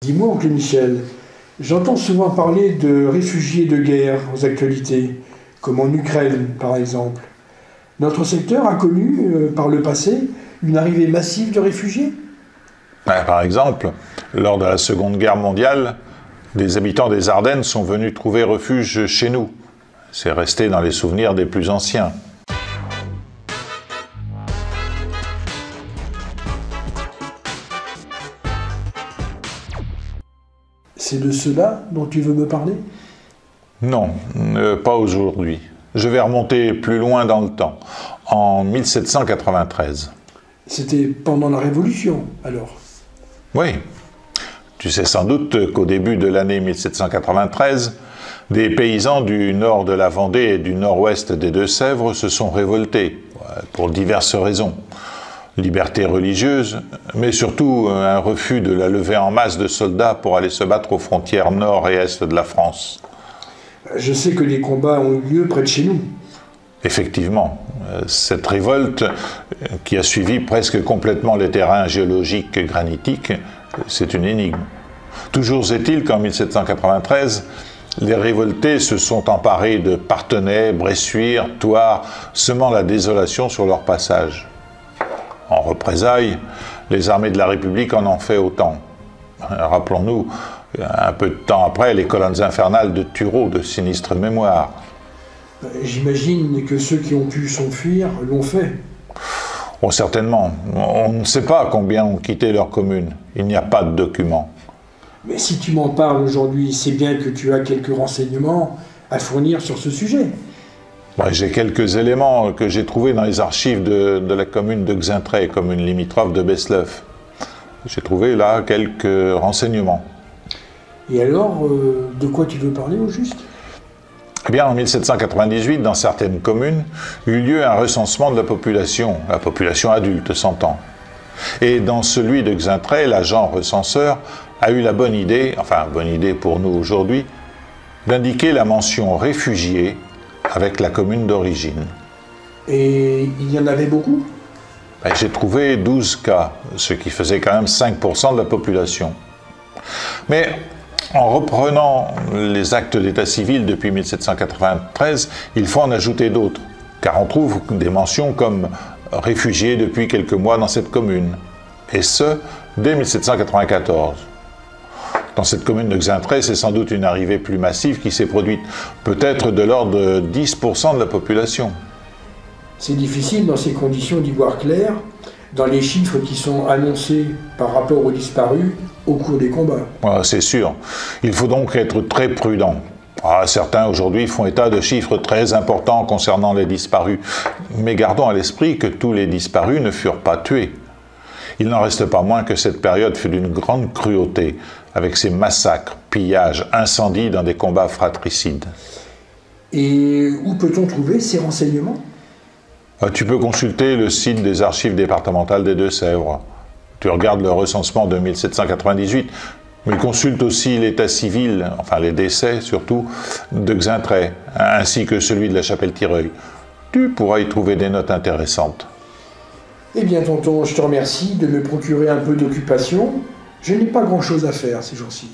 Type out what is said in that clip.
Dis-moi, oncle Michel, j'entends souvent parler de réfugiés de guerre aux actualités, comme en Ukraine par exemple. Notre secteur a connu, par le passé, une arrivée massive de réfugiés? Par exemple, lors de la Seconde Guerre mondiale, des habitants des Ardennes sont venus trouver refuge chez nous. C'est resté dans les souvenirs des plus anciens. C'est de cela dont tu veux me parler? Non, pas aujourd'hui. Je vais remonter plus loin dans le temps, en 1793. C'était pendant la Révolution, alors? Oui. Tu sais sans doute qu'au début de l'année 1793, des paysans du nord de la Vendée et du nord-ouest des Deux-Sèvres se sont révoltés, pour diverses raisons. Liberté religieuse, mais surtout un refus de la levée en masse de soldats pour aller se battre aux frontières nord et est de la France. Je sais que des combats ont eu lieu près de chez nous. Effectivement, cette révolte, qui a suivi presque complètement les terrains géologiques granitiques, c'est une énigme. Toujours est-il qu'en 1793, les révoltés se sont emparés de Parthenay, Bressuire, Thouars, semant la désolation sur leur passage. En représailles, les armées de la République en ont fait autant. Rappelons-nous, un peu de temps après, les colonnes infernales de Turot, de sinistre mémoire. J'imagine que ceux qui ont pu s'enfuir l'ont fait. Oh, certainement. On ne sait pas combien ont quitté leur commune. Il n'y a pas de documents. Mais si tu m'en parles aujourd'hui, c'est bien que tu as quelques renseignements à fournir sur ce sujet. J'ai quelques éléments que j'ai trouvés dans les archives de la commune de Xaintrailles, commune limitrophe de Besleuf. J'ai trouvé là quelques renseignements. Et alors, de quoi tu veux parler au juste? Eh bien, en 1798, dans certaines communes, eut lieu un recensement de la population adulte, s'entend. Et dans celui de Xaintrailles, l'agent recenseur a eu la bonne idée pour nous aujourd'hui, d'indiquer la mention réfugiés avec la commune d'origine. Et il y en avait beaucoup? J'ai trouvé 12 cas, ce qui faisait quand même 5% de la population. Mais en reprenant les actes d'état civil depuis 1793, il faut en ajouter d'autres, car on trouve des mentions comme « réfugiés depuis quelques mois dans cette commune », et ce, dès 1794. Dans cette commune de Xaintrailles, c'est sans doute une arrivée plus massive qui s'est produite, peut-être de l'ordre de 10% de la population. C'est difficile dans ces conditions d'y voir clair, dans les chiffres qui sont annoncés par rapport aux disparus au cours des combats. C'est sûr. Il faut donc être très prudent. Certains aujourd'hui font état de chiffres très importants concernant les disparus, mais gardons à l'esprit que tous les disparus ne furent pas tués. Il n'en reste pas moins que cette période fut d'une grande cruauté, avec ses massacres, pillages, incendies dans des combats fratricides. Et où peut-on trouver ces renseignements? Tu peux consulter le site des archives départementales des Deux-Sèvres. Tu regardes le recensement de 1798, mais consulte aussi l'état civil, enfin les décès surtout, de Xaintrailles, ainsi que celui de la Chapelle-Tireuil. Tu pourras y trouver des notes intéressantes. Eh bien, tonton, je te remercie de me procurer un peu d'occupation. Je n'ai pas grand-chose à faire ces jours-ci.